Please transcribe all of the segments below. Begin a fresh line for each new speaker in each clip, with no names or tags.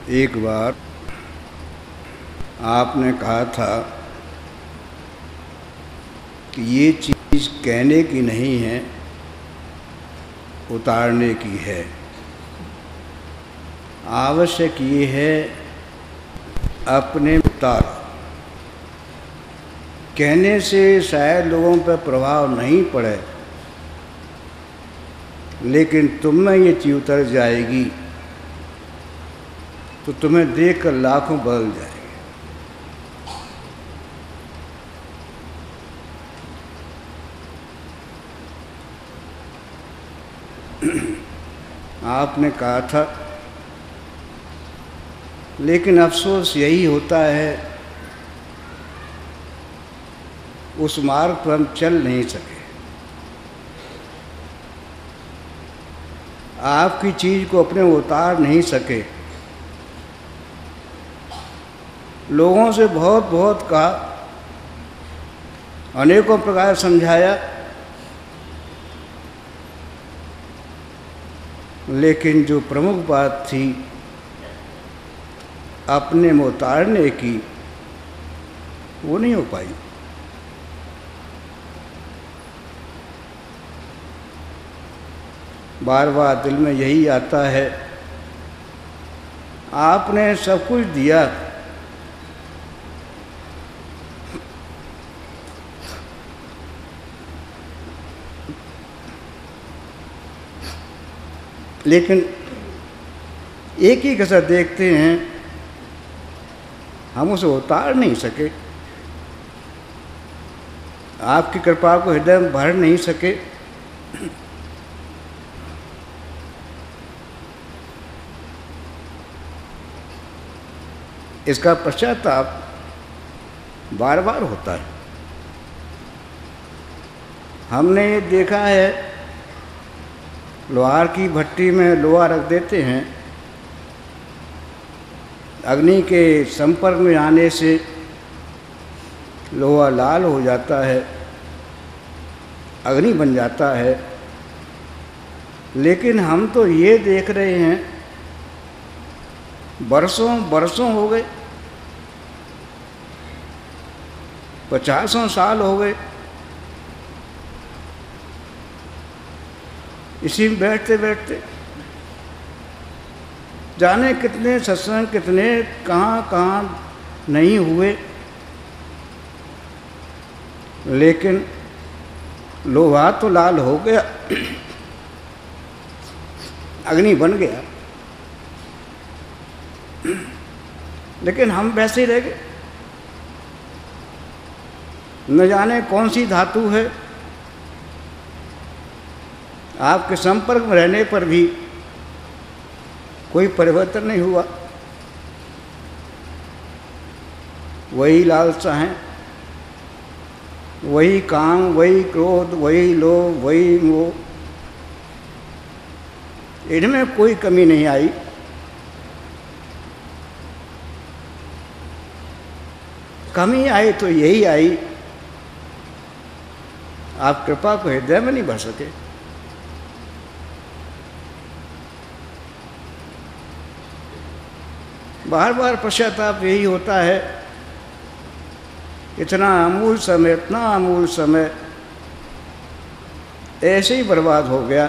एक बार आपने कहा था कि ये चीज़ कहने की नहीं है, उतारने की है। आवश्यक ये है अपने उतार। कहने से शायद लोगों पर प्रभाव नहीं पड़े, लेकिन तुम में ये चीज़ उतर जाएगी तो तुम्हें देखकर लाखों बदल जाएंगे। आपने कहा था, लेकिन अफसोस यही होता है उस मार्ग पर हम चल नहीं सके। आपकी चीज़ को अपने उतार नहीं सके। लोगों से बहुत बहुत कहा, अनेकों प्रकार समझाया, लेकिन जो प्रमुख बात थी अपने में उतारने की, वो नहीं हो पाई। बार बार दिल में यही आता है, आपने सब कुछ दिया, लेकिन एक ही कसर देखते हैं, हम उसे उतार नहीं सके। आपकी कृपा को हृदय में भर नहीं सके। इसका पश्चाताप बार बार होता है। हमने ये देखा है, लोहार की भट्टी में लोहा रख देते हैं, अग्नि के संपर्क में आने से लोहा लाल हो जाता है, अग्नि बन जाता है। लेकिन हम तो ये देख रहे हैं, बरसों बरसों हो गए, 50 साल हो गए, इसी में बैठते बैठते जाने कितने सत्संग, कितने कहाँ नहीं हुए, लेकिन लोहा तो लाल हो गया, अग्नि बन गया, लेकिन हम वैसे ही रह गए। न जाने कौन सी धातु है, आपके संपर्क में रहने पर भी कोई परिवर्तन नहीं हुआ। वही लालसा है, वही काम, वही क्रोध, वही लोभ, वही मोह, इनमें कोई कमी नहीं आई। कमी आई तो यही आई, आप कृपा को हृदय में नहीं भर सके। बार बार पश्चाताप यही होता है, इतना अमूल समय, इतना अमूल समय ऐसे ही बर्बाद हो गया।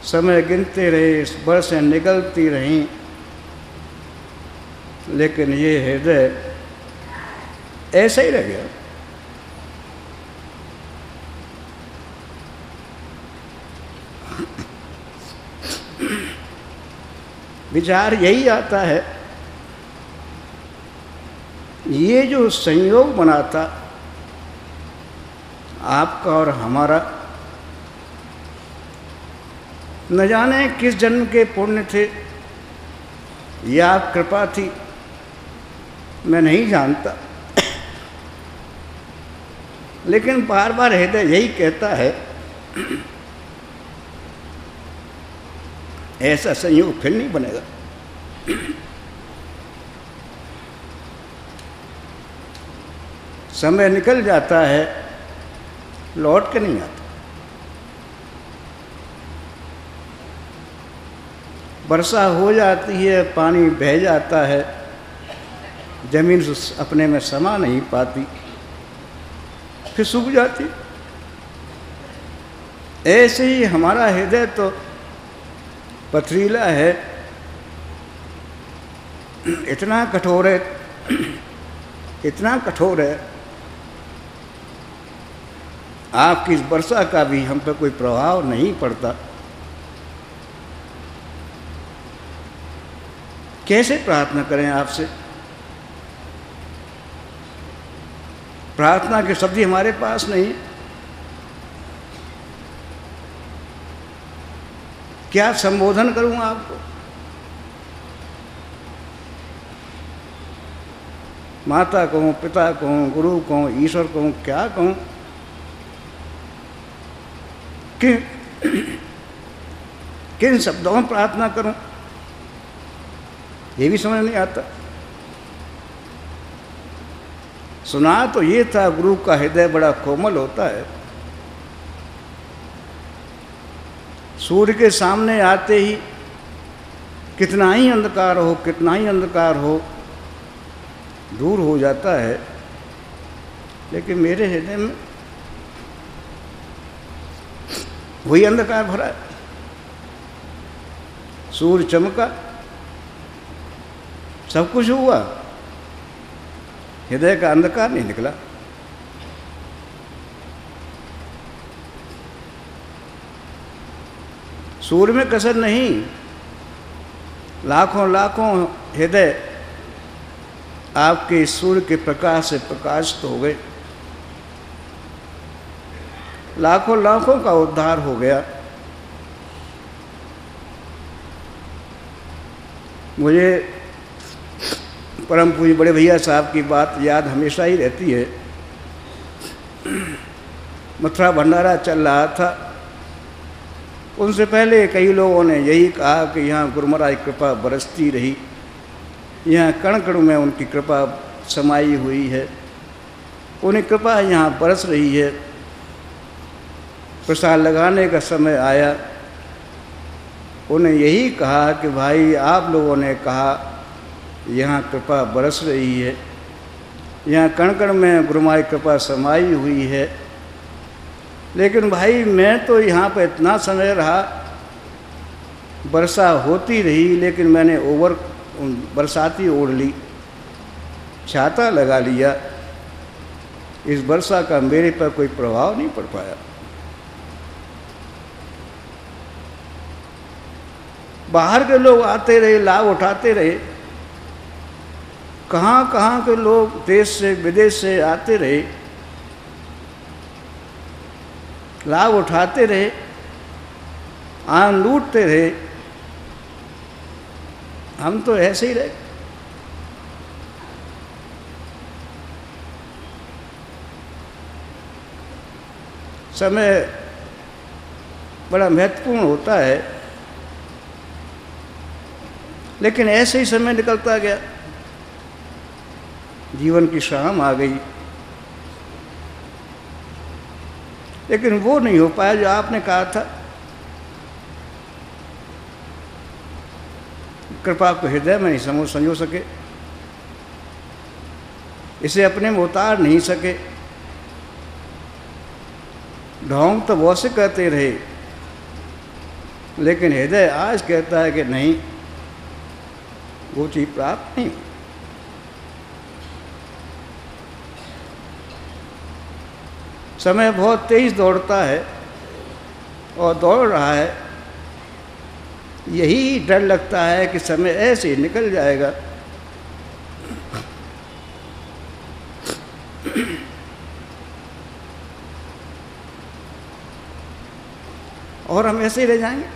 समय गिनते रहे, बरसें निकलती रहीं, लेकिन ये हृदय ऐसा ही रह गया। विचार यही आता है, ये जो संयोग बना था आपका और हमारा, न जाने किस जन्म के पुण्य थे या आप कृपा थी, मैं नहीं जानता, लेकिन बार बार हृदय यही कहता है, ऐसा संयोग फिर नहीं बनेगा। समय निकल जाता है, लौट के नहीं आता। वर्षा हो जाती है, पानी बह जाता है, जमीन अपने में समा नहीं पाती, फिर सूख जाती। ऐसे ही हमारा हृदय तो पथरीला है, इतना कठोर है, इतना कठोर है, आपकी इस वर्षा का भी हम पर कोई प्रभाव नहीं पड़ता। कैसे प्रार्थना करें आपसे? प्रार्थना के शब्द हमारे पास नहीं। क्या संबोधन करूं आपको? माता कहूं, पिता कहूं, गुरु कहूं, ईश्वर कहूं, क्या कहूं? किन शब्दों में प्रार्थना करूं, ये भी समझ नहीं आता। सुना तो ये था गुरु का हृदय बड़ा कोमल होता है, सूर्य के सामने आते ही कितना ही अंधकार हो, कितना ही अंधकार हो, दूर हो जाता है। लेकिन मेरे हृदय में वही अंधकार भरा है। सूर्य चमका, सब कुछ हुआ, हृदय का अंधकार नहीं निकला। सूर्य में कसर नहीं, लाखों लाखों हृदय आपके सूर्य के प्रकाश से प्रकाशित हो गए, लाखों लाखों का उद्धार हो गया। मुझे परम पूज्य बड़े भैया साहब की बात याद हमेशा ही रहती है। मथुरा भंडारा चल रहा था, उनसे पहले कई लोगों ने यही कहा कि यहाँ गुरु महाराज की कृपा बरसती रही, यहाँ कण कण में उनकी कृपा समाई हुई है, उन्हें कृपा यहाँ बरस रही है। प्रसाद लगाने का समय आया, उन्हें यही कहा कि भाई आप लोगों ने कहा यहाँ कृपा बरस रही है, यहाँ कण कण में गुरु महाराज की कृपा समाई हुई है, लेकिन भाई मैं तो यहाँ पर इतना समय रहा, वर्षा होती रही, लेकिन मैंने बरसाती ओढ़ ली, छाता लगा लिया, इस वर्षा का मेरे पर कोई प्रभाव नहीं पड़ पाया। बाहर के लोग आते रहे, लाभ उठाते रहे, कहाँ कहाँ के लोग देश से विदेश से आते रहे, लाभ उठाते रहे, आन लूटते रहे, हम तो ऐसे ही रहे। समय बड़ा महत्वपूर्ण होता है, लेकिन ऐसे ही समय निकलता गया, जीवन की शाम आ गई, लेकिन वो नहीं हो पाया जो आपने कहा था। कृपा को हृदय में नहीं संजो सके, इसे अपने में उतार नहीं सके, ढोंग तो बहुत से कहते रहे, लेकिन हृदय आज कहता है कि नहीं, वो चीज प्राप्त नहीं। समय बहुत तेज दौड़ता है और दौड़ रहा है, यही डर लगता है कि समय ऐसे ही निकल जाएगा। और हम ऐसे ही रह जाएंगे,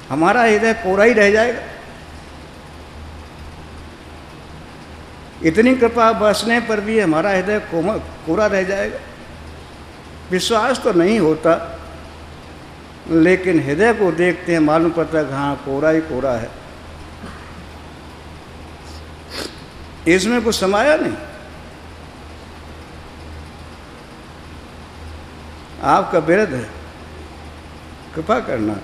हमारा हृदय कोरा ही रह जाएगा। इतनी कृपा बरसने पर भी हमारा हृदय कोरा रह जाएगा। विश्वास तो नहीं होता, लेकिन हृदय को देखते हैं मालूम पड़ता है कि हाँ, कोरा ही कोरा है, इसमें कुछ समाया नहीं। आपका विरध है, कृपा करना।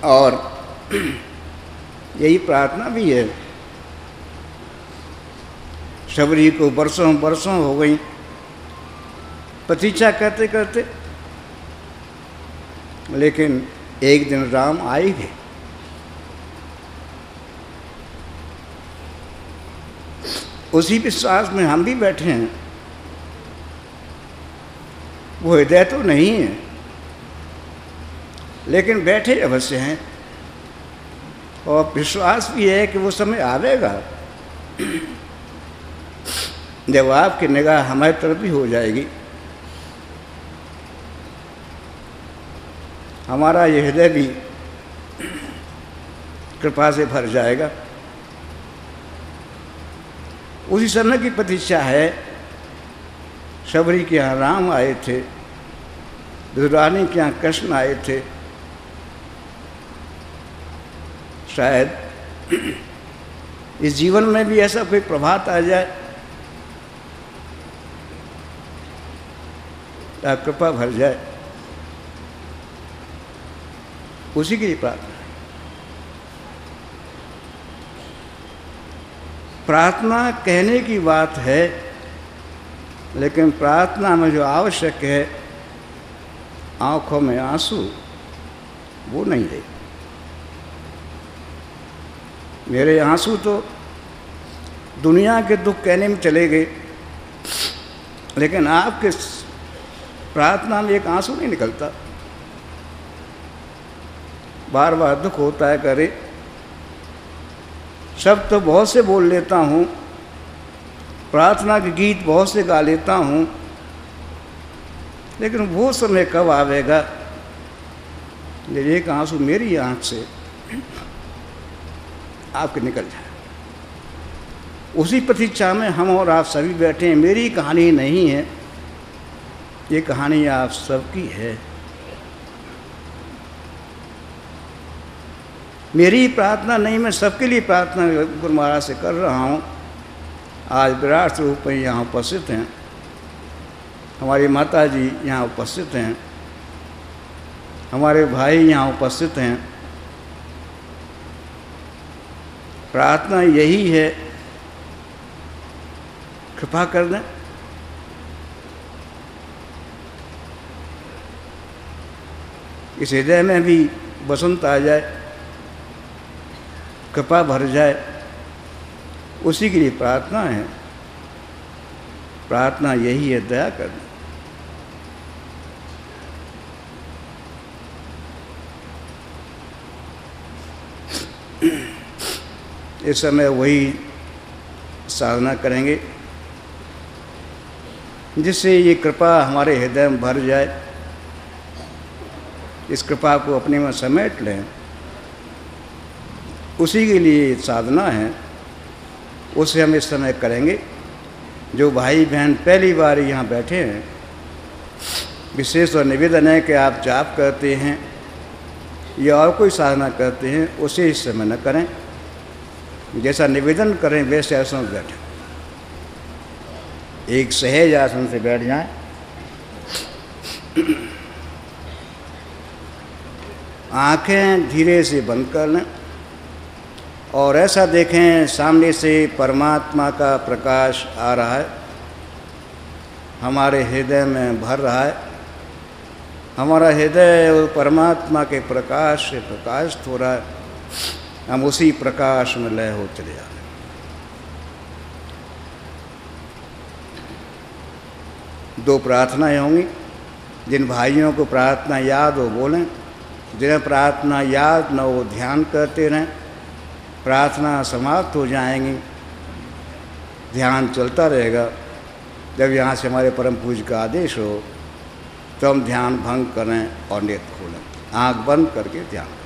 और यही प्रार्थना भी है। शबरी को बरसों बरसों हो गई प्रतीक्षा करते करते, लेकिन एक दिन राम आए गए। उसी विश्वास में हम भी बैठे हैं। वो हृदय तो नहीं है, लेकिन बैठे अवश्य हैं और विश्वास भी है कि वो समय आवेगा जब आपकी निगाह हमारी तरफ भी हो जाएगी। हमारा ये हृदय भी कृपा से भर जाएगा। उसी समय की प्रतीक्षा है। शबरी के यहाँ राम आए थे, दुरानी के यहाँ कृष्ण आए थे। शायद इस जीवन में भी ऐसा कोई प्रभात आ जाए, कृपा भर जाए। उसी के लिए प्रार्थना है। प्रार्थना कहने की बात है, लेकिन प्रार्थना में जो आवश्यक है, आंखों में आंसू, वो नहीं है। मेरे आंसू तो दुनिया के दुख कहने में चले गए, लेकिन आपके प्रार्थना में एक आंसू नहीं निकलता। बार बार दुख होता है, करे शब्द तो बहुत से बोल लेता हूँ, प्रार्थना के गीत बहुत से गा लेता हूँ, लेकिन वो समय कब आवेगा जब एक आंसू मेरी आँख से आपके निकल जाए। उसी प्रतीक्षा में हम और आप सभी बैठे हैं। मेरी कहानी नहीं है, ये कहानी आप सबकी है। मेरी प्रार्थना नहीं, मैं सबके लिए प्रार्थना गुरु महाराज से कर रहा हूँ। आज विराट रूप में यहाँ उपस्थित हैं, हमारी माता जी यहाँ उपस्थित हैं, हमारे भाई यहाँ उपस्थित हैं। प्रार्थना यही है, कृपा कर दें। इस हृदय में भी बसंत आ जाए, कृपा भर जाए, उसी के लिए प्रार्थना है। प्रार्थना यही है, दया कर दें। इस समय वही साधना करेंगे जिससे ये कृपा हमारे हृदय में भर जाए। इस कृपा को अपने में समेट लें, उसी के लिए साधना है। उसे हम इस समय करेंगे। जो भाई बहन पहली बार यहाँ बैठे हैं, विशेष और निवेदन है कि आप जाप करते हैं या और कोई साधना करते हैं, उसे इस समय न करें। जैसा निवेदन करें वैसे आसन में बैठें। एक सहज आसन से बैठ जाएं। आँखें धीरे से बंद कर लें और ऐसा देखें सामने से परमात्मा का प्रकाश आ रहा है, हमारे हृदय में भर रहा है। हमारा हृदय परमात्मा के प्रकाश से प्रकाशित हो रहा है। हम उसी प्रकाश में लय हो चले जा रहे हैं। दो प्रार्थनाएं होंगी। जिन भाइयों को प्रार्थना याद हो बोलें, जिन्हें प्रार्थना याद न हो ध्यान करते रहें। प्रार्थना समाप्त हो जाएंगी, ध्यान चलता रहेगा। जब यहाँ से हमारे परम पूज्य का आदेश हो तो हम ध्यान भंग करें और नेत्र खोलें। आँख बंद करके ध्यान करें।